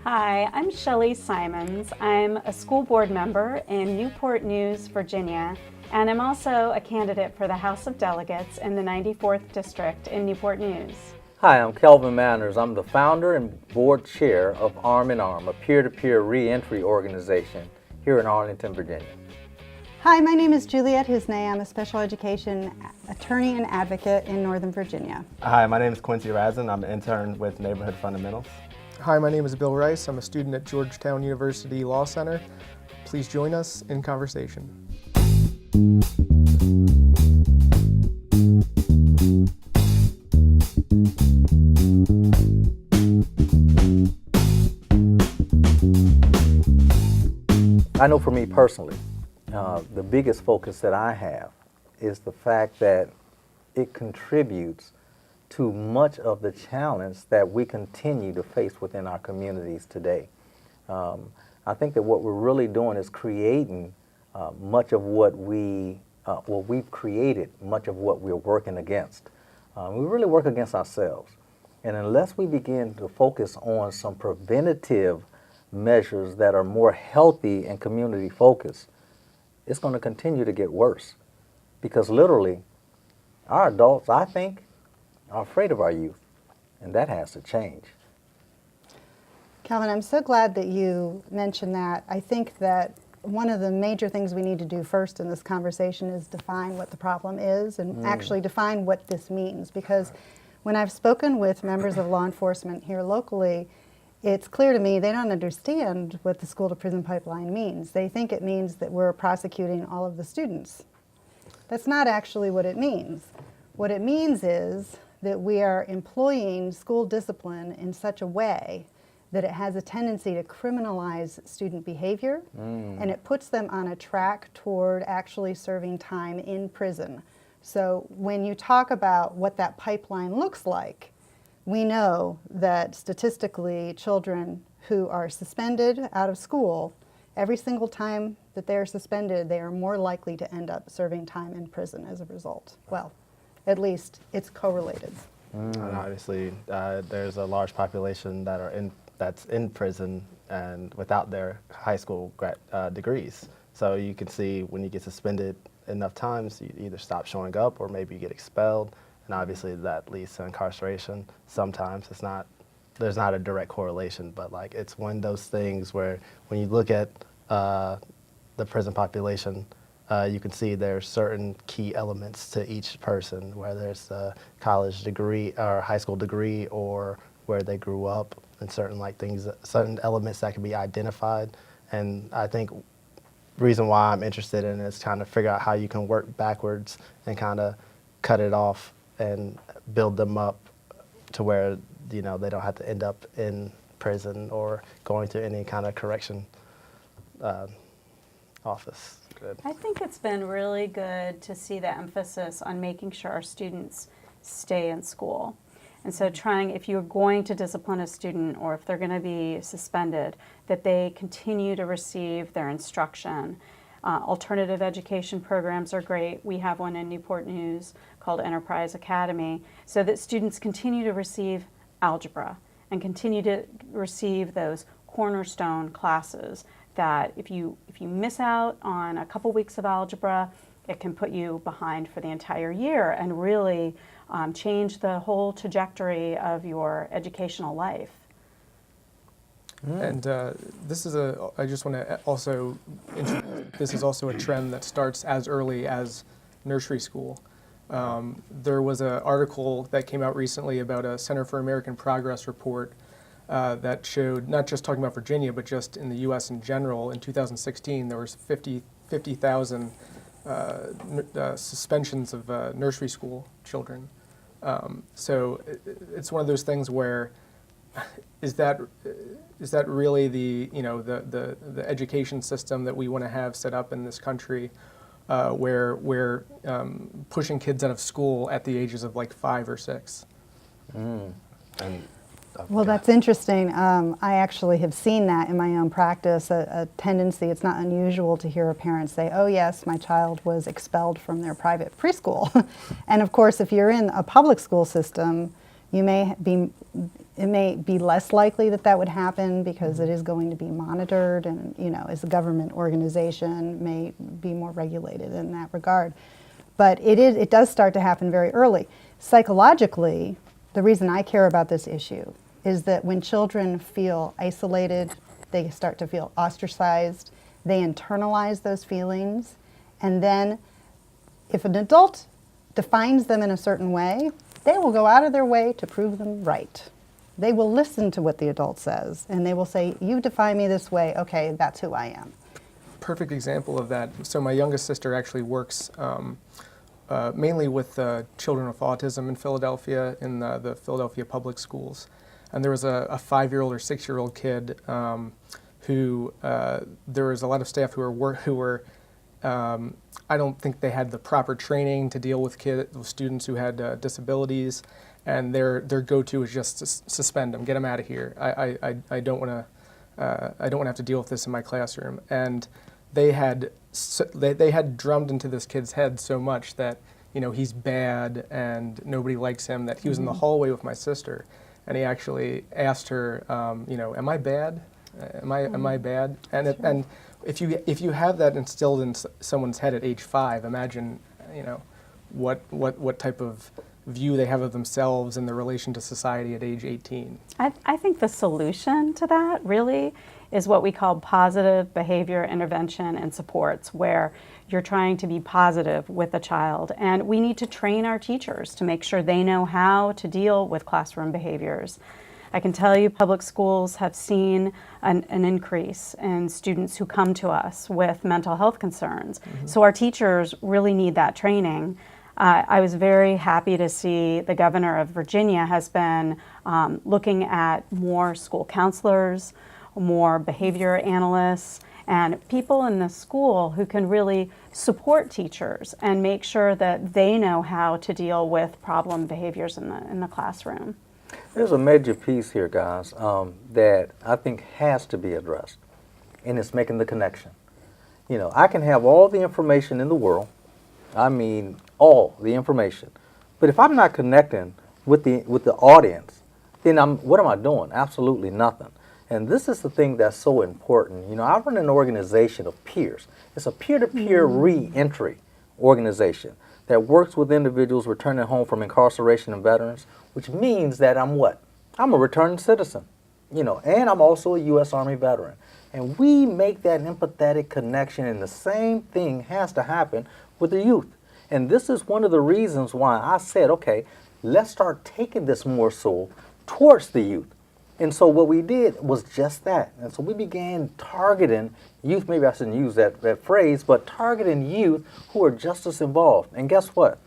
Hi, I'm Shelly Simonds. I'm a school board member in Newport News, Virginia, and I'm also a candidate for the House of Delegates in the 94th District in Newport News. Hi, I'm Kelvin Manurs. I'm the founder and board chair of Arm in Arm, a peer-to-peer re-entry organization here in Arlington, Virginia. Hi, my name is Juliet Hiznay. I'm a special education attorney and advocate in Northern Virginia. Hi, my name is Quincy Rasin. I'm an intern with Neighborhood Fundamentals. Hi, my name is Bill Rice. I'm a student at Georgetown University Law Center. Please join us in conversation. I know for me personally, the biggest focus that I have is the fact that it contributes to much of the challenge that we continue to face within our communities today. I think that what we're really doing is creating much of what we've created much of what we're working against. We really work against ourselves. And unless we begin to focus on some preventative measures that are more healthy and community focused, it's going to continue to get worse. Because literally, our adults, I think, are afraid of our youth, and that has to change. Kelvin, I'm so glad that you mentioned that. I think that one of the major things we need to do first in this conversation is define what the problem is and actually define what this means. Because when I've spoken with members of law enforcement here locally, it's clear to me they don't understand what the school to prison pipeline means. They think it means that we're prosecuting all of the students. That's not actually what it means. What it means is that we are employing school discipline in such a way that it has a tendency to criminalize student behavior, and it puts them on a track toward actually serving time in prison. So when you talk about what that pipeline looks like, we know that statistically children who are suspended out of school, every single time that they are suspended, they are more likely to end up serving time in prison as a result. Well, at least it's correlated. And obviously, there's a large population that's in prison and without their high school degrees. So you can see when you get suspended enough times, you either stop showing up or maybe you get expelled. And obviously that leads to incarceration. Sometimes there's not a direct correlation, but like it's one of those things where when you look at the prison population, you can see there's certain key elements to each person, whether it's a college degree or high school degree or where they grew up, and certain certain elements that can be identified. And I think the reason why I'm interested in it is kind of figure out how you can work backwards and kind of cut it off and build them up to where they don't have to end up in prison or going to any kind of correction office. Good. I think it's been really good to see the emphasis on making sure our students stay in school. And so if you're going to discipline a student or if they're going to be suspended, that they continue to receive their instruction. Alternative education programs are great. We have one in Newport News called Enterprise Academy, so that students continue to receive algebra and continue to receive those cornerstone classes that if you miss out on a couple weeks of algebra, it can put you behind for the entire year and really change the whole trajectory of your educational life. And this is I just want to also introduce, this is also a trend that starts as early as nursery school. There was an article that came out recently about a Center for American Progress report that showed, not just talking about Virginia, but just in the U.S. in general, in 2016 there was 50,000 suspensions of nursery school children. So it's one of those things where is that really the education system that we want to have set up in this country, where we're pushing kids out of school at the ages of like 5 or 6? Well, that's interesting. I actually have seen that in my own practice, a tendency. It's not unusual to hear a parent say, oh yes, my child was expelled from their private preschool. And of course, if you're in a public school system, you may be It may be less likely that that would happen because it is going to be monitored, and as a government organization may be more regulated in that regard. But it does start to happen very early. Psychologically, the reason I care about this issue is that when children feel isolated, they start to feel ostracized, they internalize those feelings, and then if an adult defines them in a certain way, they will go out of their way to prove them right. They will listen to what the adult says, and they will say, you define me this way, okay, that's who I am. Perfect example of that. So my youngest sister actually works mainly with children with autism in Philadelphia, in the Philadelphia public schools. And there was a 5-year-old or 6-year-old kid who there was a lot of staff who were I don't think they had the proper training to deal with students who had disabilities, and their go-to is just to suspend them, get them out of here. I don't want to have to deal with this in my classroom. And they had drummed into this kid's head so much that he's bad and nobody likes him, that he was in the hallway with my sister, and he actually asked her, am I bad? Am I bad? And if you have that instilled in someone's head at age 5, imagine what type of view they have of themselves and their relation to society at age 18. I think the solution to that really is what we call positive behavior intervention and supports, where you're trying to be positive with a child. And we need to train our teachers to make sure they know how to deal with classroom behaviors. I can tell you public schools have seen an increase in students who come to us with mental health concerns. Mm-hmm. So our teachers really need that training. I was very happy to see the governor of Virginia has been looking at more school counselors, more behavior analysts, and people in the school who can really support teachers and make sure that they know how to deal with problem behaviors in the classroom. There's a major piece here, guys, that I think has to be addressed, and it's making the connection. I can have all the information in the world, I mean all the information, but if I'm not connecting with the audience, then what am I doing? Absolutely nothing. And this is the thing that's so important. I run an organization of peers. It's a peer-to-peer re-entry organization that works with individuals returning home from incarceration and veterans, which means that I'm what? I'm a returning citizen, and I'm also a U.S. Army veteran. And we make that empathetic connection, and the same thing has to happen with the youth. And this is one of the reasons why I said, okay, let's start taking this more so towards the youth. And so what we did was just that. And so we began targeting youth, maybe I shouldn't use that phrase, but targeting youth who are just as involved. And guess what?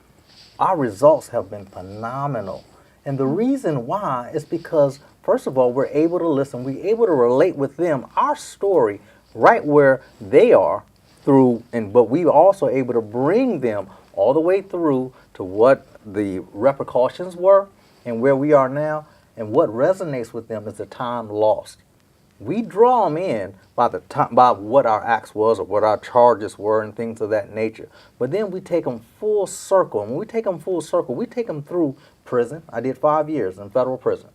Our results have been phenomenal. And the reason why is because, first of all, we're able to listen. We're able to relate with them, our story, right where they are but we're also able to bring them all the way through to what the repercussions were and where we are now. And what resonates with them is the time lost. We draw them in by what our acts was or what our charges were and things of that nature. But then we take them full circle. And when we take them full circle, we take them through prison. I did 5 years in federal prison.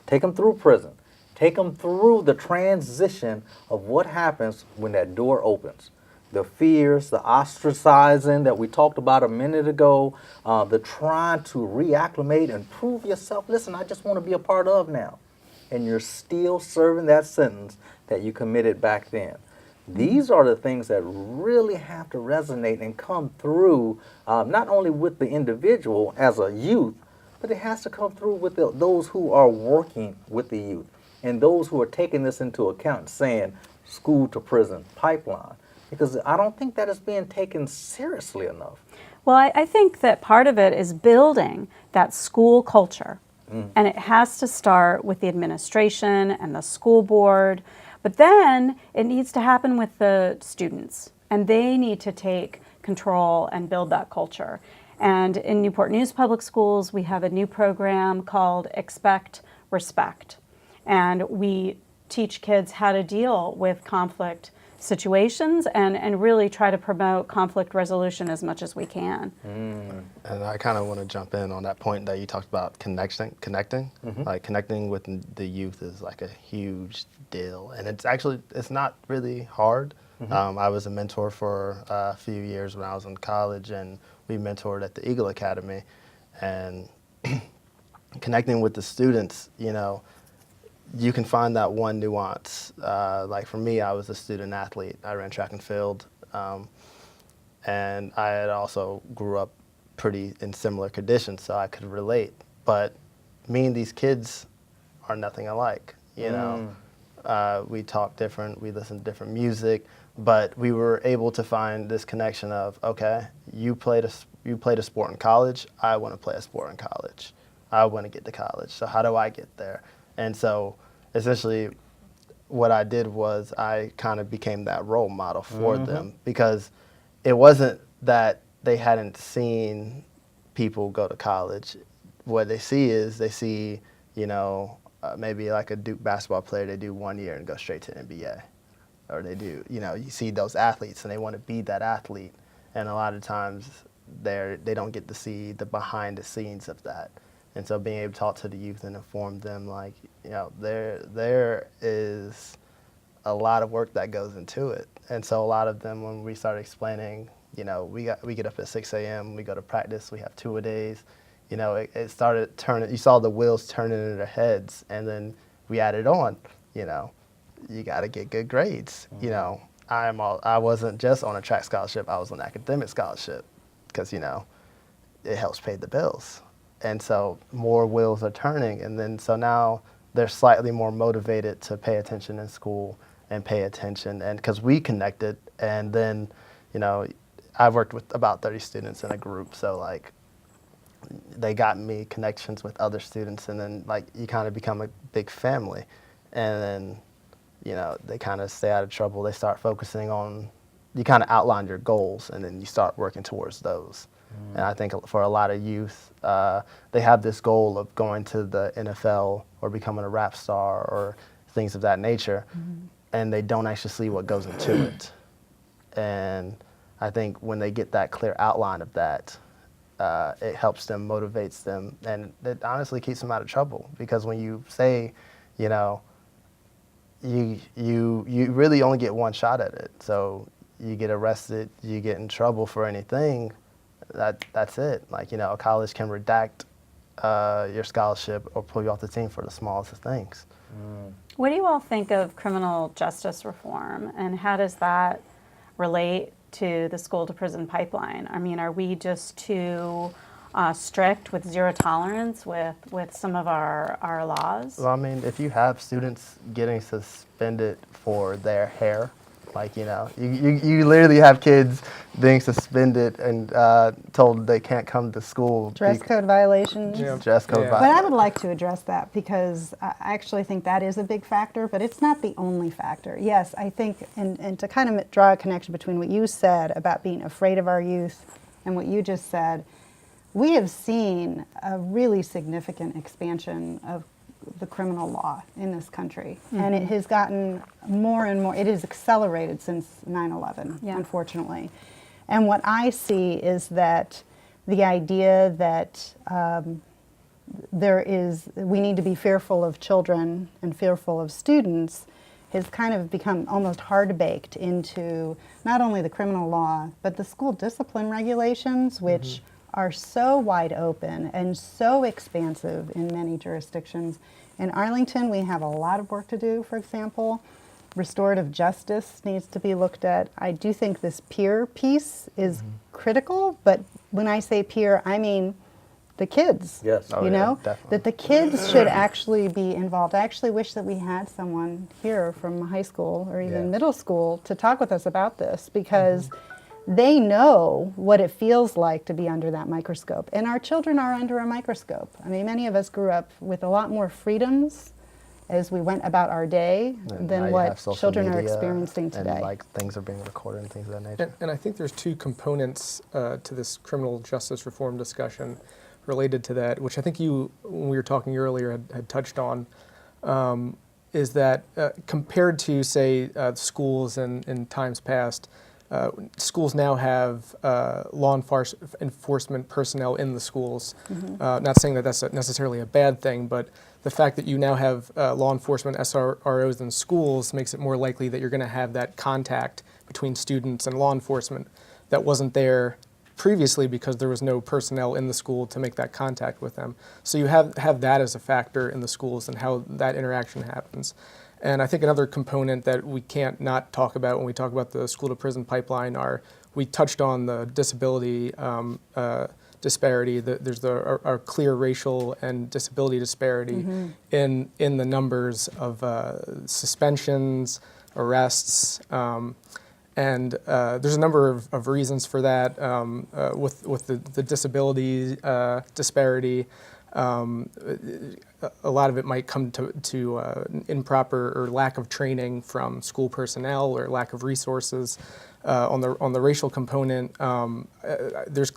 Take them through prison. Take them through the transition of what happens when that door opens. The fears, the ostracizing that we talked about a minute ago, the trying to reacclimate and prove yourself. Listen, I just want to be a part of now. And you're still serving that sentence that you committed back then. These are the things that really have to resonate and come through, not only with the individual as a youth, but it has to come through with those who are working with the youth and those who are taking this into account, saying school to prison pipeline. Because I don't think that is being taken seriously enough. Well, I think that part of it is building that school culture. And it has to start with the administration and the school board. But then it needs to happen with the students. And they need to take control and build that culture. And in Newport News Public Schools, we have a new program called Expect, Respect. And we teach kids how to deal with conflict situations and really try to promote conflict resolution as much as we can. And I kind of want to jump in on that point that you talked about connecting. Like connecting with the youth is like a huge deal, and it's not really hard. I was a mentor for a few years when I was in college, and we mentored at the Eagle Academy, and connecting with the students, you know, you can find that one nuance. Like for me, I was a student athlete. I ran track and field, and I had also grew up pretty in similar conditions, so I could relate. But me and these kids are nothing alike. You know, we talk different, we listen to different music, but we were able to find this connection of, okay, you played a sport in college. I want to play a sport in college. I want to get to college. So how do I get there? And so essentially what I did was I kind of became that role model for them, because it wasn't that they hadn't seen people go to college. What they see, you know, maybe like a Duke basketball player, they do 1 year and go straight to NBA. Or they do, you know, you see those athletes and they want to be that athlete. And a lot of times they don't get to see the behind the scenes of that. And so being able to talk to the youth and inform them, like, you know, there is a lot of work that goes into it. And so a lot of them, when we started explaining, you know, we get up at 6 a.m., we go to practice, we have 2-a-days. You know, it started turning, you saw the wheels turning in their heads, and then we added on, you know, you got to get good grades. You know, I wasn't just on a track scholarship, I was on an academic scholarship, because, you know, it helps pay the bills. And so more wheels are turning, and then so now they're slightly more motivated to pay attention in school and pay attention, and because we connected. And then, you know, I worked with about 30 students in a group, so like they got me connections with other students, and then like you kind of become a big family. And then, you know, they kind of stay out of trouble. They start focusing on, you kind of outline your goals, and then you start working towards those. And I think for a lot of youth, they have this goal of going to the NFL or becoming a rap star or things of that nature, and they don't actually see what goes into it. And I think when they get that clear outline of that, it helps them, motivates them, and it honestly keeps them out of trouble. Because when you say, you know, you really only get one shot at it. So you get arrested, you get in trouble for anything, that's it. Like, you know, a college can redact your scholarship or pull you off the team for the smallest of things. What do you all think of criminal justice reform, and how does that relate to the school to prison pipeline? I mean, are we just too strict with zero tolerance with some of our laws? Well, I mean, if you have students getting suspended for their hair, like, you know, you literally have kids being suspended and told they can't come to school. Dress code violations. Yeah. Dress code Yeah. But violations. I would like to address that, because I actually think that is a big factor, but it's not the only factor. Yes, I think, and to kind of draw a connection between what you said about being afraid of our youth and what you just said, we have seen a really significant expansion of the criminal law in this country. And it has gotten more and more, it has accelerated since 9/11, unfortunately. And what I see is that the idea that we need to be fearful of children and fearful of students has kind of become almost hard-baked into not only the criminal law, but the school discipline regulations, which are so wide open and so expansive in many jurisdictions. In Arlington, we have a lot of work to do, for example. Restorative justice needs to be looked at. I do think this peer piece is critical, but when I say peer, I mean the kids. Yes. Oh, You yeah, know, definitely. that the kids should actually be involved. I actually wish that we had someone here from high school or even Yeah. middle school to talk with us about this, because they know what it feels like to be under that microscope. And our children are under a microscope. I mean, many of us grew up with a lot more freedoms as we went about our day And now than you what have social children are media, experiencing today. And like things are being recorded and things of that nature. And I think there's two components to this criminal justice reform discussion related to that, which I think you, when we were talking earlier, had touched on. is that compared to, say, schools in times past, schools now have law enforcement personnel in the schools. Not saying that that's necessarily a bad thing, but the fact that you now have law enforcement SROs in schools makes it more likely that you're going to have that contact between students and law enforcement that wasn't there previously because there was no personnel in the school to make that contact with them. So you have that as a factor in the schools and how that interaction happens. And I think another component that we can't not talk about when we talk about the school to prison pipeline we touched on the disability disparity. There's a clear racial and disability disparity in the numbers of suspensions, arrests, and there's a number of reasons for that. With the disability disparity, a lot of it might come to improper or lack of training from school personnel or lack of resources. On the racial component, there's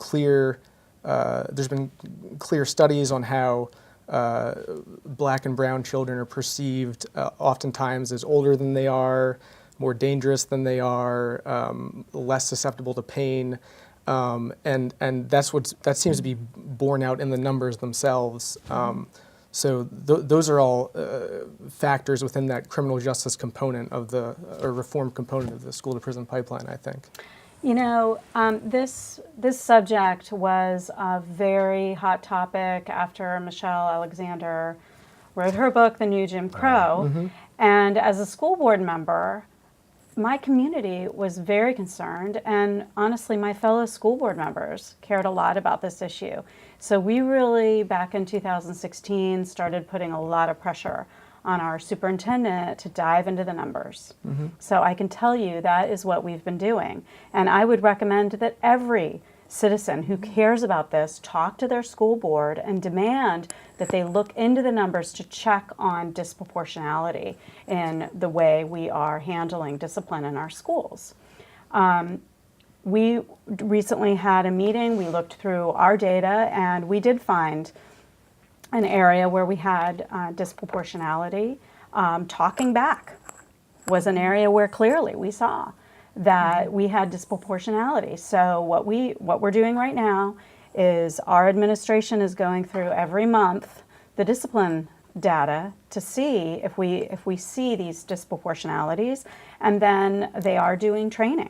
been clear studies on how black and brown children are perceived oftentimes as older than they are, more dangerous than they are, less susceptible to pain. And that seems to be borne out in the numbers themselves. So those are all factors within that criminal justice component of or reform component of the school to prison pipeline, I think. You know, this subject was a very hot topic after Michelle Alexander wrote her book, The New Jim Crow. And as a school board member, my community was very concerned, and honestly, my fellow school board members cared a lot about this issue. So we really, back in 2016, started putting a lot of pressure on our superintendent to dive into the numbers. So I can tell you that is what we've been doing. And I would recommend that every citizen who cares about this talk to their school board and demand that they look into the numbers to check on disproportionality in the way we are handling discipline in our schools. We recently had a meeting, we looked through our data, and we did find an area where we had disproportionality. Talking back was an area where clearly we saw that we had disproportionality. So what we're doing right now is our administration is going through every month the discipline data to see if we see these disproportionalities, and then they are doing training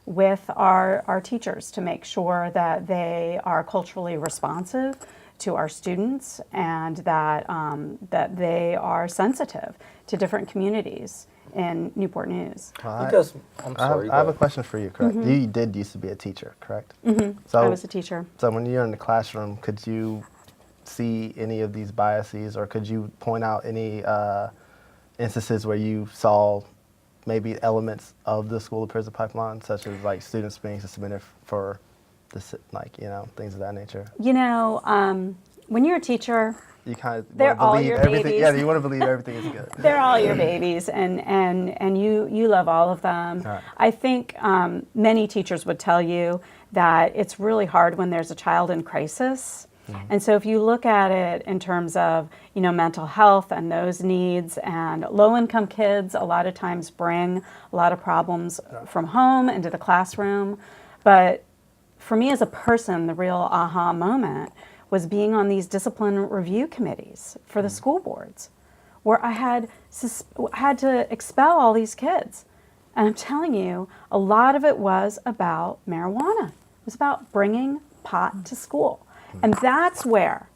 with our teachers to make sure that they are culturally responsive to our students and that they are sensitive to different communities in Newport News. Because, I'm sorry. I have a question for you, correct? You did used to be a teacher, correct? So, I was a teacher. So when you're in the classroom, could you see any of these biases, or could you point out any instances where you saw maybe elements of the school to prison pipeline, such as like students being suspended for this, things of that nature? You know, when you're a teacher, You kind of they're want to all believe your everything. babies. Yeah, you want to believe everything is good. they're all your babies, and you love all of them. Right. I think many teachers would tell you that it's really hard when there's a child in crisis. And so if you look at it in terms of, mental health and those needs, and low-income kids a lot of times bring a lot of problems from home into the classroom. But for me as a person, the real aha moment was being on these discipline review committees for the school boards, where I had to expel all these kids. And I'm telling you, a lot of it was about marijuana. It was about bringing pot to school. And that's where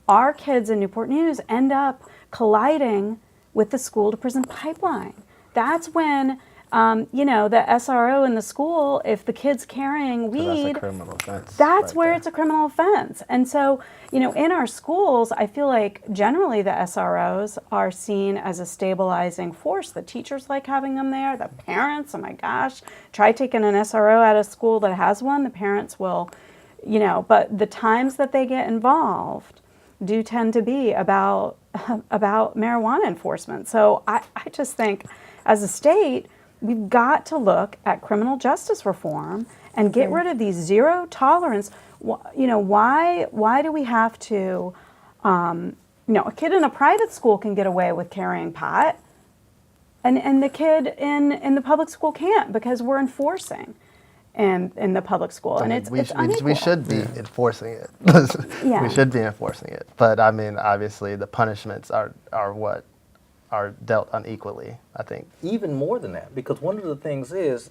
our kids in Newport News end up colliding with the school to prison pipeline. That's when, the SRO in the school, if the kid's carrying weed, That's a criminal offense. that's right where there. it's a criminal offense. And so, in our schools, I feel like generally the SROs are seen as a stabilizing force. The teachers like having them there. The parents, oh my gosh, try taking an SRO out of school that has one. The parents will, but the times that they get involved do tend to be about marijuana enforcement. So I just think as a state, we've got to look at criminal justice reform and get rid of these zero tolerance. Why do we have to a kid in a private school can get away with carrying pot, and the kid in the public school can't, because we're enforcing in the public school, and it's unequal. We should be enforcing it. Yeah. We should be enforcing it. But I mean, obviously, the punishments are what are dealt unequally, I think. Even more than that, because one of the things is,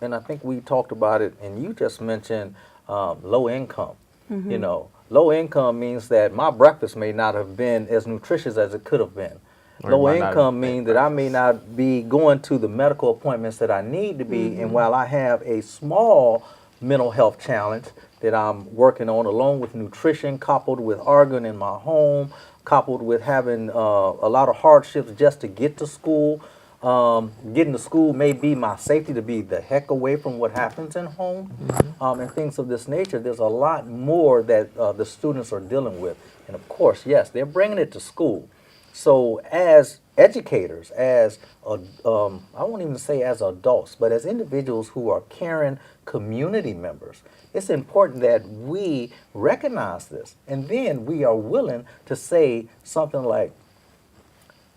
and I think we talked about it, and you just mentioned low income. You know, low income means that my breakfast may not have been as nutritious as it could have been. Or Low might not income have been means that I may not be going to the medical appointments that I need to be, and while I have a small mental health challenge that I'm working on, along with nutrition, coupled with arguing in my home, coupled with having a lot of hardships just to get to school. Getting to school may be my safety to be the heck away from what happens in home, and things of this nature. There's a lot more that the students are dealing with. And of course, yes, they're bringing it to school. So as educators, as I won't even say as adults, but as individuals who are caring community members, it's important that we recognize this, and then we are willing to say something like,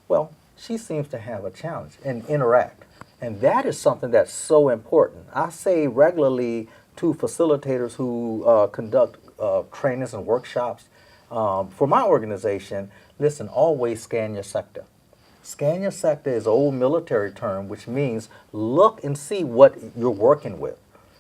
well, she seems to have a challenge, and interact. And that is something that's so important. I say regularly to facilitators who conduct trainings and workshops for my organization, listen, always scan your sector. Scan your sector is an old military term, which means look and see what you're working with.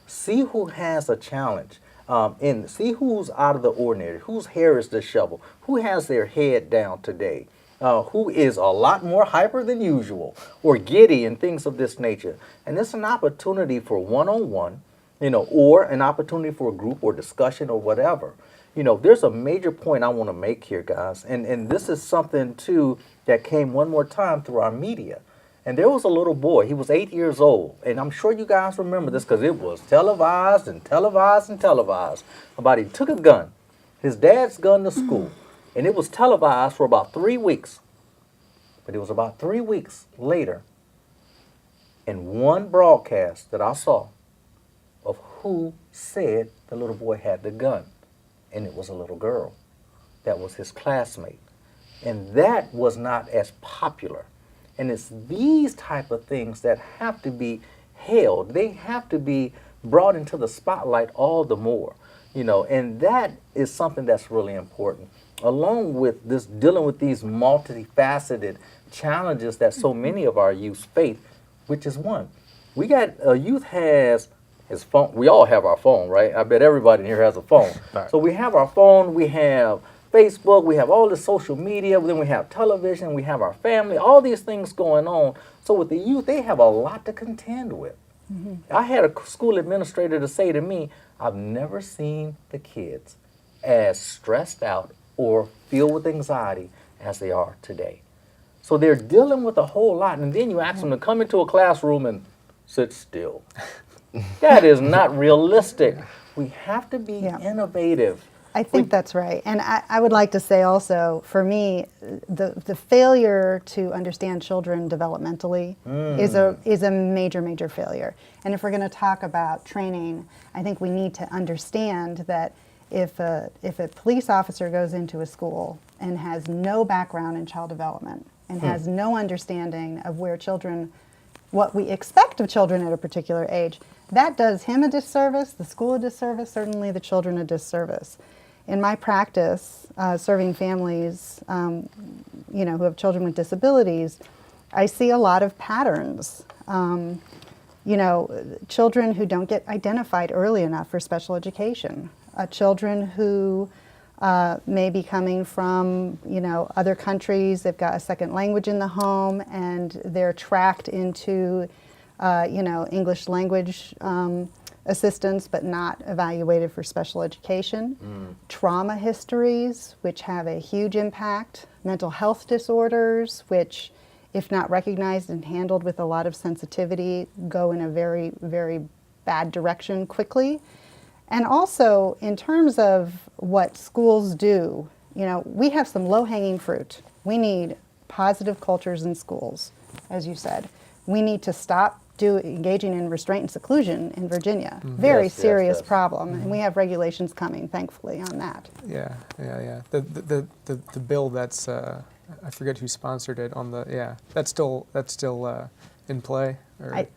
See who has a challenge, and see who's out of the ordinary, whose hair is disheveled, who has their head down today, who is a lot more hyper than usual, or giddy, and things of this nature. And it's an opportunity for one-on-one, or an opportunity for a group or discussion or whatever. There's a major point I want to make here, guys, and this is something, too, that came one more time through our media. And there was a little boy, he was 8 years old, and I'm sure you guys remember this because it was televised and televised and televised, about he took a gun, his dad's gun, to school, and it was televised for about 3 weeks. But it was about 3 weeks later, in one broadcast that I saw, of who said the little boy had the gun. And it was a little girl. That was his classmate. And that was not as popular. And it's these type of things that have to be held. They have to be brought into the spotlight all the more. And that is something that's really important. Along with this, dealing with these multifaceted challenges that so many of our youth face, which is one. We got, youth has his phone. We all have our phone, right? I bet everybody in here has a phone. Right. So we have our phone, we have Facebook, we have all the social media, then we have television, we have our family, all these things going on. So with the youth, they have a lot to contend with. I had a school administrator to say to me, I've never seen the kids as stressed out or filled with anxiety as they are today. So they're dealing with a whole lot, and then you ask them to come into a classroom and sit still. That is not realistic. We have to be innovative. I think that's right. And I would like to say also, for me, the failure to understand children developmentally is a major, major failure. And if we're going to talk about training, I think we need to understand that if a police officer goes into a school and has no background in child development and has no understanding of where children, what we expect of children at a particular age, that does him a disservice, the school a disservice, certainly the children a disservice. In my practice, serving families, who have children with disabilities, I see a lot of patterns. Children who don't get identified early enough for special education, children who may be coming from, other countries. They've got a second language in the home, and they're tracked into, English language assistance, but not evaluated for special education. Trauma histories, which have a huge impact. Mental health disorders, which, if not recognized and handled with a lot of sensitivity, go in a very, very bad direction quickly. And also, in terms of what schools do, we have some low-hanging fruit. We need positive cultures in schools, as you said. we need to stop engaging in restraint and seclusion in Virginia. Very Yes, yes, serious yes. problem, and we have regulations coming, thankfully, on that. Yeah. The bill that's I forget who sponsored it on the that's still in play. Or,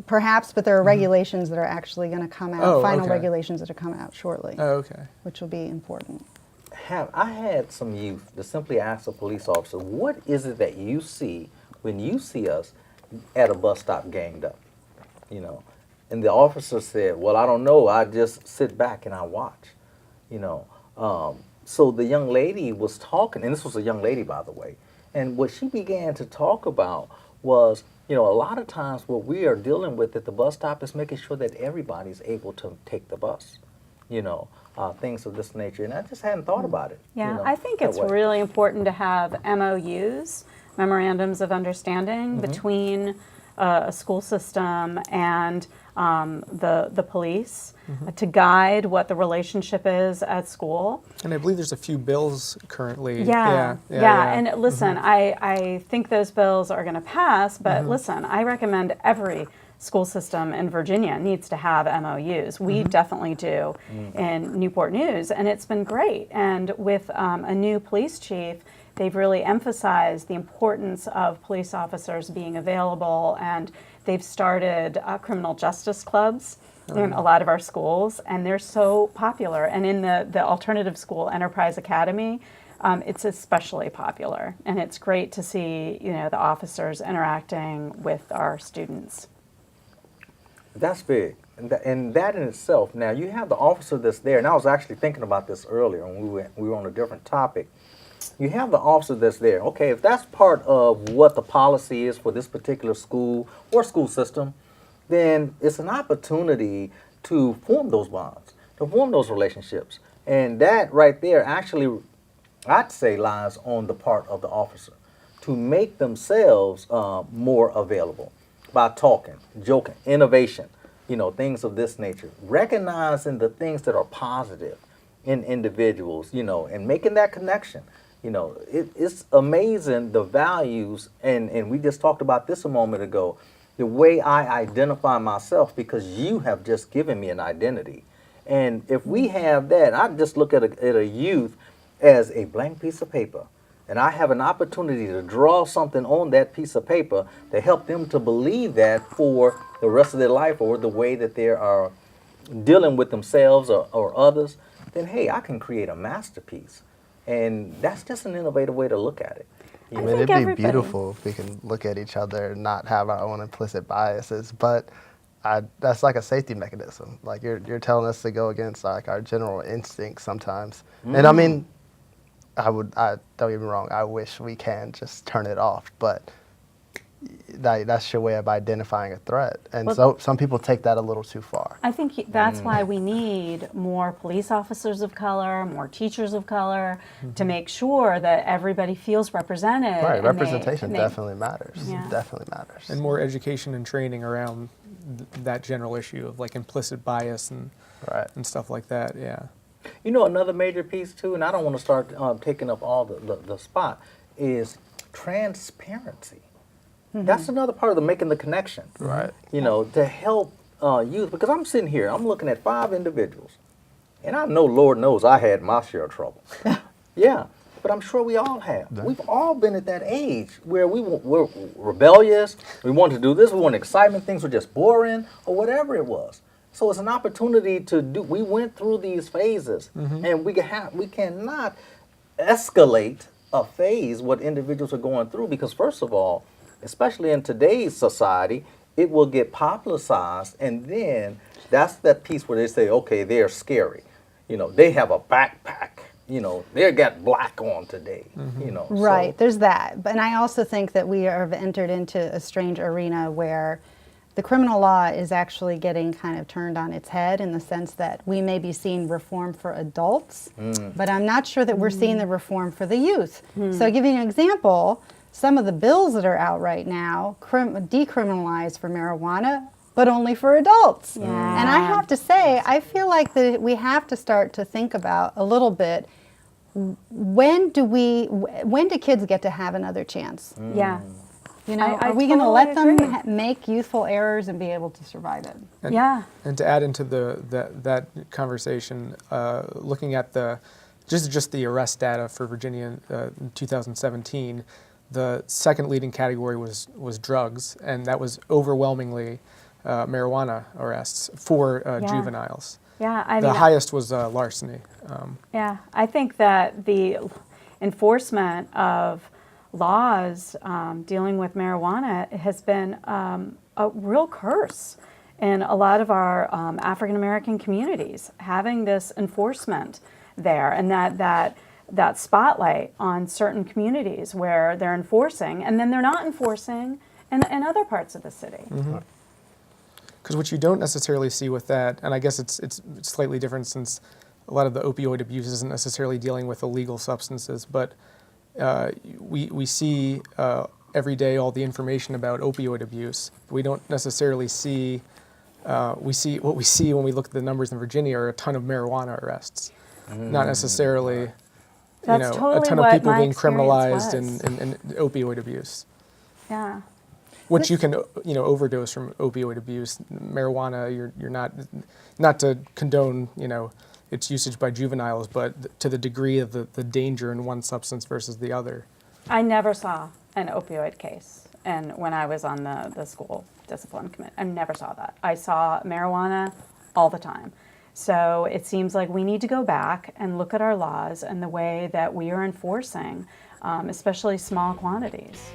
Perhaps, but there are regulations that are actually going to come out, Oh, final okay. regulations that are coming out shortly, oh, okay. which will be important. I had some youth to simply ask a police officer, what is it that you see when you see us at a bus stop ganged up? You know, and the officer said, well, I don't know, I just sit back and I watch, you know. So the young lady was talking, and this was a young lady, by the way, and what she began to talk about was, you know, a lot of times what we are dealing with at the bus stop is making sure that everybody's able to take the bus, you know, things of this nature. And I just hadn't thought about it. Yeah, you know, I think that it's way. really important to have MOUs, memorandums of understanding, between a school system and the police to guide what the relationship is at school. And I believe there's a few bills currently. Yeah. Yeah. And listen, I think those bills are going to pass, but listen, I recommend every school system in Virginia needs to have MOUs. We definitely do in Newport News, and it's been great. And with a new police chief, they've really emphasized the importance of police officers being available, and they've started criminal justice clubs in a lot of our schools, and they're so popular. And in the alternative school, Enterprise Academy, it's especially popular. And it's great to see, you know, the officers interacting with our students. That's big. And that in itself, now you have the officer that's there, and I was actually thinking about this earlier when we were on a different topic. You have the officer that's there. Okay, if that's part of what the policy is for this particular school or school system, then it's an opportunity to form those bonds, to form those relationships. And that right there actually, I'd say, lies on the part of the officer to make themselves more available by talking, joking, innovation, you know, things of this nature. Recognizing the things that are positive in individuals, you know, and making that connection. You know, it's amazing the values, and we just talked about this a moment ago, the way I identify myself, because you have just given me an identity. And if we have that, I just look at a youth as a blank piece of paper, and I have an opportunity to draw something on that piece of paper to help them to believe that for the rest of their life or the way that they are dealing with themselves or others, then hey, I can create a masterpiece. And that's just an innovative way to look at it. I mean, it'd be beautiful if we can look at each other and not have our own implicit biases, but that's like a safety mechanism. Like you're telling us to go against like our general instincts sometimes. And I mean, don't get me wrong, I wish we can just turn it off, but that's your way of identifying a threat. And so some people take that a little too far. I think that's why we need more police officers of color, more teachers of color, to make sure that everybody feels represented. Right, and representation they- definitely matters. Yeah. Definitely matters. And more education and training around that general issue of like implicit bias and stuff like that. Yeah. You know, another major piece too, and I don't want to start taking up all the spot, is transparency. That's another part of the making the connection. Right. You know, to help youth, because I'm sitting here, I'm looking at 5 individuals, and I know, Lord knows, I had my share of trouble. Yeah, but I'm sure we all have. Yeah. We've all been at that age where we're rebellious, we want to do this, we want excitement, things were just boring, or whatever it was. So it's an opportunity to do, we went through these phases, and we cannot escalate a phase what individuals are going through, because first of all, especially in today's society, it will get publicized, and then that's that piece where they say, okay, they're scary. You know, they have a backpack. You know, they got black on today. You know, Right, so, there's that. And I also think that we have entered into a strange arena where the criminal law is actually getting kind of turned on its head in the sense that we may be seeing reform for adults, but I'm not sure that we're seeing the reform for the youth. So I'll give you an example. Some of the bills that are out right now decriminalize for marijuana, but only for adults. Yeah. And I have to say, I feel like that we have to start to think about a little bit, when do kids get to have another chance? Yeah. You know, I are we going to totally let them agree. make youthful errors and be able to survive it? And, Yeah. And to add into that conversation, looking at just the arrest data for Virginia in 2017, the second leading category was drugs, and that was overwhelmingly marijuana arrests for Yeah. juveniles. Yeah, I The mean, highest was larceny. yeah, I think that the enforcement of laws dealing with marijuana has been a real curse in a lot of our African American communities, having this enforcement there and that spotlight on certain communities where they're enforcing and then they're not enforcing in other parts of the city. Because what you don't necessarily see with that, and I guess it's slightly different since a lot of the opioid abuse isn't necessarily dealing with illegal substances, but we see every day all the information about opioid abuse. We don't necessarily see, what we see when we look at the numbers in Virginia are a ton of marijuana arrests, not necessarily That's a totally ton of what people my being experience criminalized was. in opioid abuse. Yeah. Which you can, overdose from opioid abuse. Marijuana, you're not to condone, its usage by juveniles, but to the degree of the danger in one substance versus the other. I never saw an opioid case, and when I was on the school discipline committee, I never saw that. I saw marijuana all the time. So it seems like we need to go back and look at our laws and the way that we are enforcing, especially small quantities.